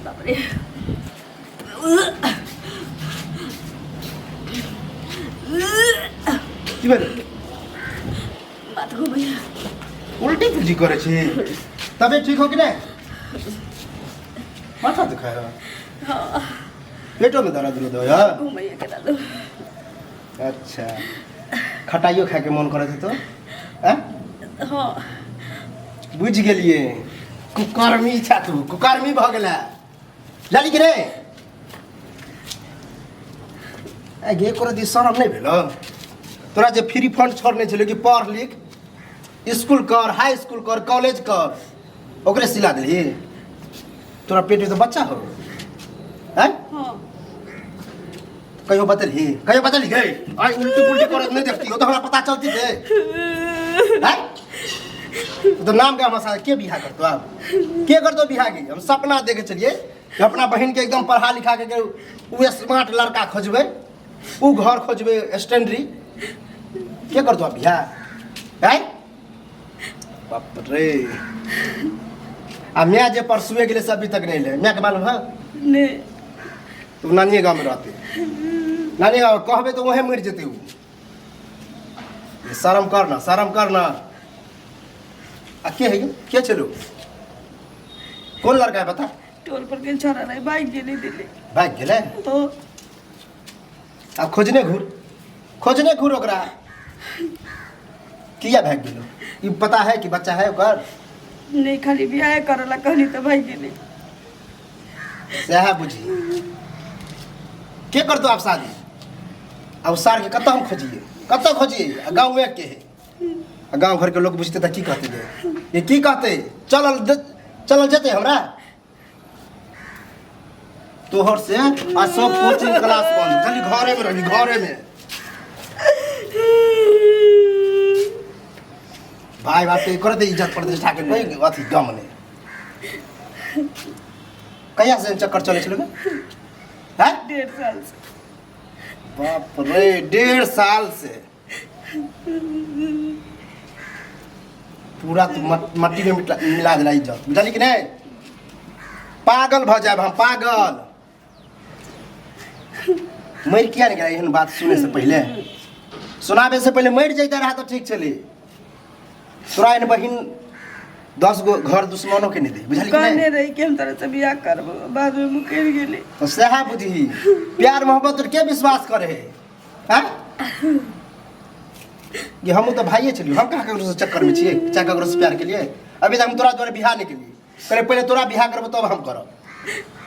बापरे की भेल बात को भैया उल्टी पुल्टी करे छी तबियत ठीक हो कि नहीं माथा दुखाय हाँ पेटो में दर्द हो यार घुमैया के दादू अच्छा खटाइयो खाए के मन करे थे तो हैं हाँ बुझ गेलिए कुकर्मी छा तू कुकर्मी भ गेला जानी कि नहीं गे कर दी शरम नहीं भेलो तोरा जे फ्री फंड छोड़ने छले कि पढ़ लिख स्कूल कर हाई स्कूल कर कॉलेज कर ओकरे सिला देली तोरा पेट में तो बच्चा हो हैं हाँ कहियो बतली गई आई उल्टी पुल्टी करत नहीं देखती हो तो हमरा पता चलती थे हैं तो नाम का मसा के बिहा करतो आप के करतो बिहा की हम सपना देखे चलिए कि अपना बहन के एकदम पढ़ा लिखा के उ स्मार्ट लड़का खोजबे उ घर खोजबे स्टैंडरी के करतो बिहा हैं बाप रे आ मैं जे परसुए गेले से अभी तक नहीं ले मैं के मालूम है नहीं तू नानी गांव में रहते नानी गांव कहबे तो वहीं मर जेते उ शर्म करना आ के है के चलो कौन लड़का है बता टोल पर के छोरा नहीं बाइक गेली दिल्ली भाग गेले तो अब खोजने घूर ओकरा किया भाग गेलो ई पता है कि बच्चा है ओकर नहीं खाली बियाह करला कहली तो भाई गेली सहा बुझी के करतो आप शादी अब सार के कत हम खोजिए गाँव में के है गाँव घर के लोग बुझते था की कहते ये की कहते चलल जेते हमरा तोहर से आ सब कोचिंग क्लास बंद खाली घरे में भाई बाप के करते इज्जत प्रतिष्ठा के कोई अथी गम नहीं कहिया से चक्कर चले चलोगे हैं 1.5 साल से बाप रे 1.5 साल से पूरा तो मट्टी में मिला दिला इज्जत बुझली कि नहीं पागल भ जाए हम पागल मर किया नहीं गया एहन बात सुने से पहले सुनावे से पहले मर जाता रहा तो ठीक चली तोरा इन बहिन 10 गो घर दुश्मनों के नहीं दे बुझली कि कहने नहीं रही कि हम तरह से बियाह करब बाद में मुकेर गेली तो सहा बुझी प्यार मोहब्बत और के विश्वास करे हैं ये हम तो भाइये चलियो हम कहाँ ककरो से चक्कर में छिए चाहे ककरो से प्यार के लिए अभी तक हम तोरा द्वारा बिहार नहीं के लिए करे पहले तोरा बिहार करब तब हम करब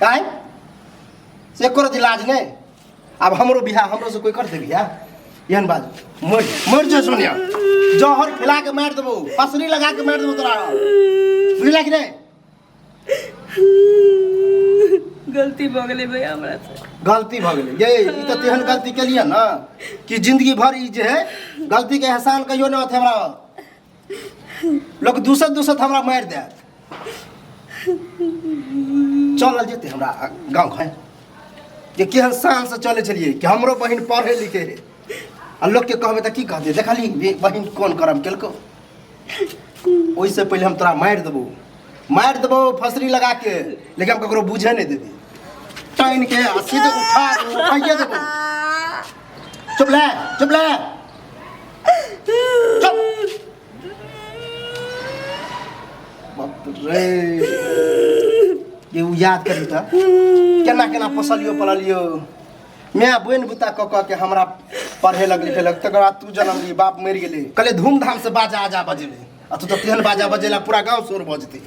काहे से करो इलाज नहीं अब हमरो बिहार हमरो से कोई कर दे बिहार एहन बात मर जा सोनिया जहर खिला के मार देबो पसरी लगा के मार देबो तोरा बुझला कि नहीं गलती भ गेलै भैया हमरा से गलती भ गेलै ये ई तो तेहन गलती के लिए ना कि जिंदगी भर ई जे है गलती के एहसान कहियो न होते हमरा लोग दूसर हमरा मार दे चल जेते हमरा गांव घर ये केहन शान से चले चलिए कि हमरो बहिन पढ़े लिखे है आ लोग के कहबे त की कहते देखली बहिन कौन करम केलको ओइ से पहले हम तोरा मार देबो फसरी लगा के लेकिन हम ककरो बुझे नहीं देबे टाइन के सीधे उठाइए देबो चुप ले चुप बाप रे ये याद करी था केना पसलियो मैं बहन बुता कह के हमरा पढ़े लिखे लग तकर बाद तू जन्म ली बाप मर गेले कले धूमधाम से बाजा आजा बजेले आ तू तो तेहन बाजा बजेला पूरा गांव शोर बजते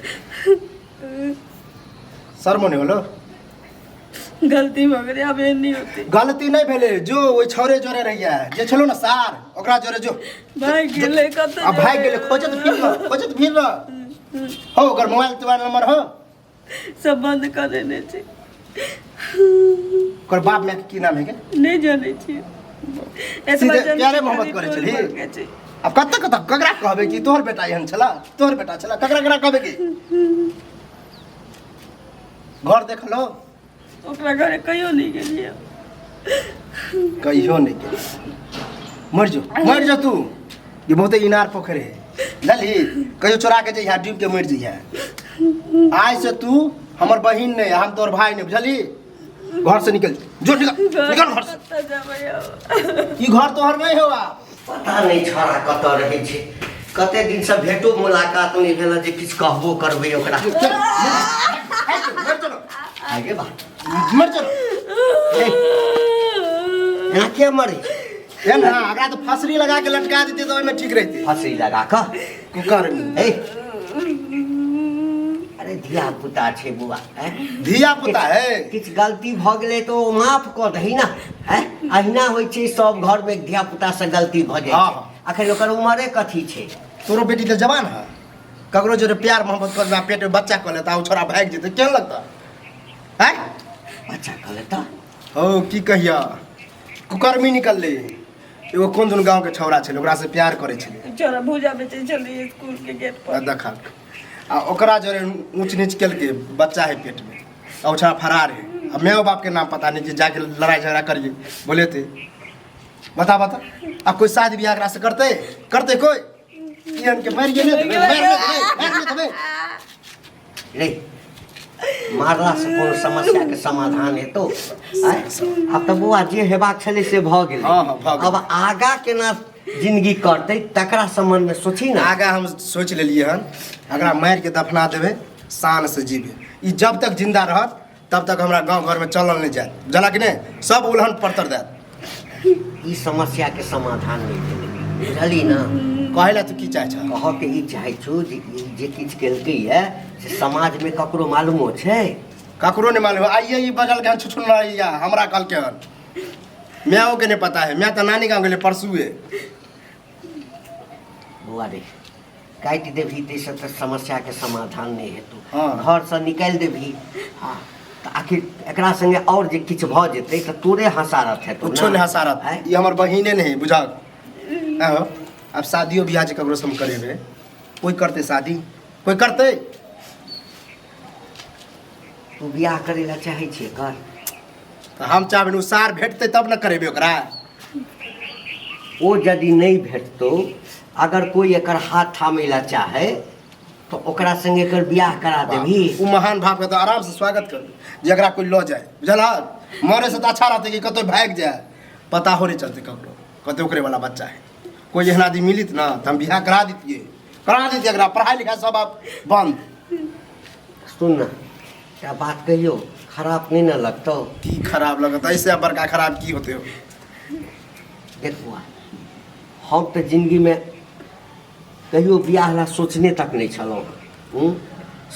शर्म नहीं होलो गलती भ गेलै अब एहन नहीं होती गलती नहीं भेले जो ओइ छोरे जोरे रहिया जे छलो ना सार ओकरा जोरे जो भाग गेलै कत अब भाग गेले खोजत फिर हो ओकर मोबाइल तोरा नंबर हो सब बंद कर देने छी ओकर बाप में की नाम है के नहीं जाने छी सीधे प्यारे मोहब्बत करे छली अब कत ककरा कहबे कि तोहर बेटा एहन छला ककरा कहबे कि घर देख लो ओकरा घरे कहियो नहीं गेलिए कहियो नहीं गेली मर जा तू ये बहुते इनार पोखर है लली कहियो चोरा के जइहा डूब के मर जइहा। आज से तू हमर बहिन नहीं हम तोर भाई नहीं बुझली। घर से निकल जो निकल घर से। कतऽ जेबै अब? ई घर तोहर नहीं होआ। पता नहीं छोरा कतऽ रहै छै, कते दिन से भेटो मुलाकात नहीं भेल जे किछु कहबो करबै ओकरा। मर चलो आगे बा मर चलो। एना के मरे? है ना अगर तो फसरी लगा के लटका देते तो ओइमे ठीक रहते। फसरी लगा कऽ कुकर ए अरे धिया पुता छै बुआ, धिया पुता है। किछु गलती भऽ गेलै तो माफ कऽ दही ना। अहिना होइ छै सब घर में धिया पुता से गलती भऽ जाइ हाँ, छै। अखन ओकर उमरे कथी छै? तोरो बेटी तो जवान है। ककरो जो प्यार मोहब्बत कर पेट में बच्चा कर लेता छोरा भाग जेते केहन लगता है? बच्चा कऽ लेता ओ की कहिया कुकर्मी निकलले। एगो कोन दुन गांव के छौरा छले ओकरा से प्यार करे छले। चोरा भूजा बेचे चलिए स्कूल के गेट पर। देखा आ ओकरा जोरे ऊंच नीच केल के बच्चा है पेट में और छौरा फरार है। अब मैं बाप के नाम पता नहीं कि जाके लड़ाई झगड़ा करिए बोले थे। बता बता अब कोई शादी ब्याह एकरा से करते कोई इहन के मर गेले तबे रे मारला से कोनो समस्या के समाधान हेतौ? अब तऽ बुआ जे हेबाक छलै से भऽ गेलै। हाँ, भऽ गेलै। अब आगा केना जिंदगी करतै तकरा संबंध में सोची ना। आगा हम सोच लेलिए हन अगरा मार के दफना देवे शान से जीवे। ई जब तक जिंदा रहत तब तक हमरा गांव घर में चलल नहीं जाए जला कि नहीं सब उल्हन पड़तर देत। ई समस्या के समाधान नहीं भेलै बुझली ना। कहेला तू की चाहे छ? कह के ई चाहे छौ जे किछु केलकै है से समाज में ककरो मालूमो छै? ककरो नहीं मालूम। आइए ई बगल के छुछुन रहिया हमरा कल के हन मैं के नहीं पता है। मैं तो नानी गांव गेले परसुए। बुआ रे काटि देबही ताहिसँ तऽ समस्या के समाधान नहीं हेतौ। हाँ। घर से निकालि देबही। हाँ तऽ आखिर एकरा संगे और जे किछु भऽ जेतै तऽ तोरे हसारत हेतौ कुछो नहीं हसारत। हैं? ये हमर बहिने नहीं बुझा। अब शादियों ब्याह जे ककरो से हम करेबे कोई करते शादी कोई करते? तू बियाह करै ला चाहै छियै कर। तो हम चाहबे सार भेटते तब न करेबे ओकरा। ओ यदि नहीं भेटतौ अगर कोई एकर हाथ थामै ला चाहे तो ओकरा संगे एकर बियाह करा देबही। वो महान भाव के तो आराम से स्वागत कर जरा कोई लो जाए बुझला। मरे से तो अच्छा रहते कि कतो भाग जाए पता हो नहीं चलते ककरो कतो ओकरे वाला बच्चा है। कोई एहन आदमी मिलित ना तो हम बियाह करा देतिए अगरा पढ़ाई लिखाई सब आप बंद। सुन ना क्या बात कहियो खराब नहीं ना लगतौ? की खराब लगता ऐसे अब बड़का खराब की होते हो? देख बुआ हम तो जिंदगी में कहियो बियाह ला सोचने तक नहीं छलहुँ।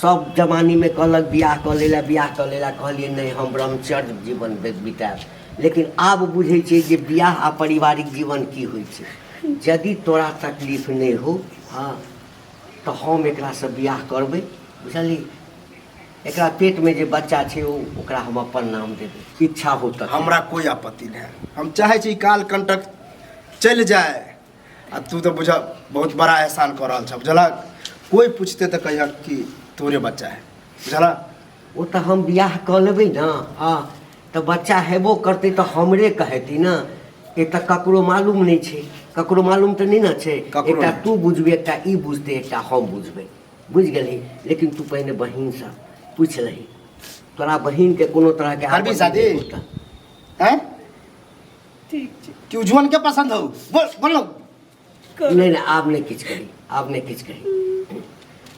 सब जमानी में कहलक बियाह कऽ लेला कहलिए नहीं हम ब्रह्मचर्य जीवन बिताएब। लेकिन आब बुझै छियै जे बियाह आ पारिवारिक जीवन की होइ छै। यदि तोरा तकलीफ नहीं हो हाँ तो हम एकरा से बियाह करबै बुझली। एकरा पेट में जे बच्चा छै ओकरा हम अपन नाम देबै इच्छा हो तक। हमरा कोई आपत्ति नहीं। हम चाहे छी काल कंटक चल जाए। आ तू तो बुझा बहुत बड़ा एहसान कर रहा बुझला। कोई पूछते तो कहिया कि तोरे बच्चा है बुझला। वो तो हम बियाह कऽ लेबै ना हाँ तो बच्चा हेबो करतै तो हमरे कहेती ना। एक ककरो मालूम नहीं छै ककरो मालूम तो नहीं ना छै। ककरो एकटा नहीं। तू बुझबे एकटा ई बुझतै एकटा हम बुझबै बुझ गेली। लेकिन तू पहिने बहिन से पूछ लही तोरा बहिन के कोनो तरह के करबी शादी? हैं ठीक छै क्यों जुअन के पसंद हो बोलो कर। नहीं नहीं आब नहीं किछ कही आब नहीं किछ कही।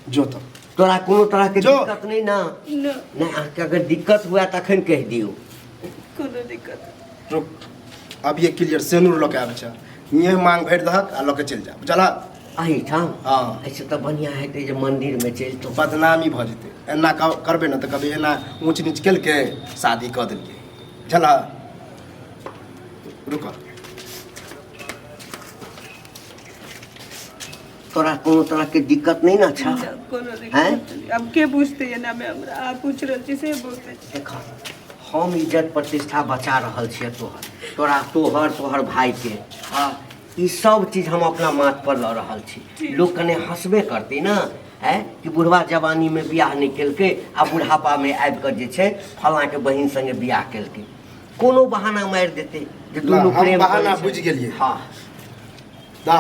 जो तो तोरा कोनो तरह के जो। दिक्कत नहीं ना? न नहीं अहाँके अगर दिक्कत हुआ तखन कह दियो। कोनो दिक्कत। रुक अब ये क्लियर सेनूर लोके आबे छ ये मांग भर दहक आ लोके चल जा बुझला। एहिठाम हाँ ऐसे तो बढ़िया हेतै जे मंदिर में चलतो। बदनामी भ जेते एना करबे ना तो कभी एना ऊंच नीच केल के शादी कर देलिए बुझला। रुक तोरा कोनो तरह के दिक्कत नहीं ना छा? कोनो हैं? दिक्कत नहीं। अब के पूछते है ना मैं हमरा आप पूछ रहल छी से बोलते छी। देख हम इज्जत प्रतिष्ठा बचा रहल छियै तोहर तोहर भाई के। हाँ ई सब चीज हम अपना माथ पर लऽ रहल छी। लोग कने हंसबे करते ना है कि बुढ़वा जवानी में बियाह नहीं केलकै आ बुढ़ापा में आबि कऽ जे छै फलां के बहिन संगे बियाह केलकै। कोनो बहाना मारि देते जे दुनू हम प्रेम बहाना करै छै। बुझि गेलियै। हाँ दा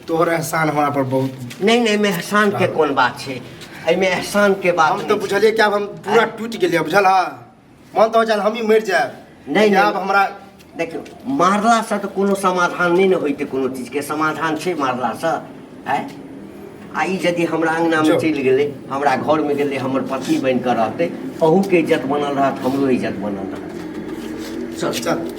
तोहर एहसान हमरा पर बहुत। नहीं नहीं में एहसान के कौन बात है, एहिमे एहसान के बात हम तो बुझलिए कि अब हम पूरा टूट गेलिए, बुझल हा। मन तो चल हम ही मर जाए। नहीं अब हमरा देखियो मारला से तो कोनो समाधान नहीं न होइते, कोनो चीज के समाधान छै मारला से है। आ ई यदि हमरा अंगना में चल गेले, हमरा घर में गेले, हमर पति बन कर रहते, अहू के इज्जत बनल रहत, हमरो इज्जत बनल रहत। चल चल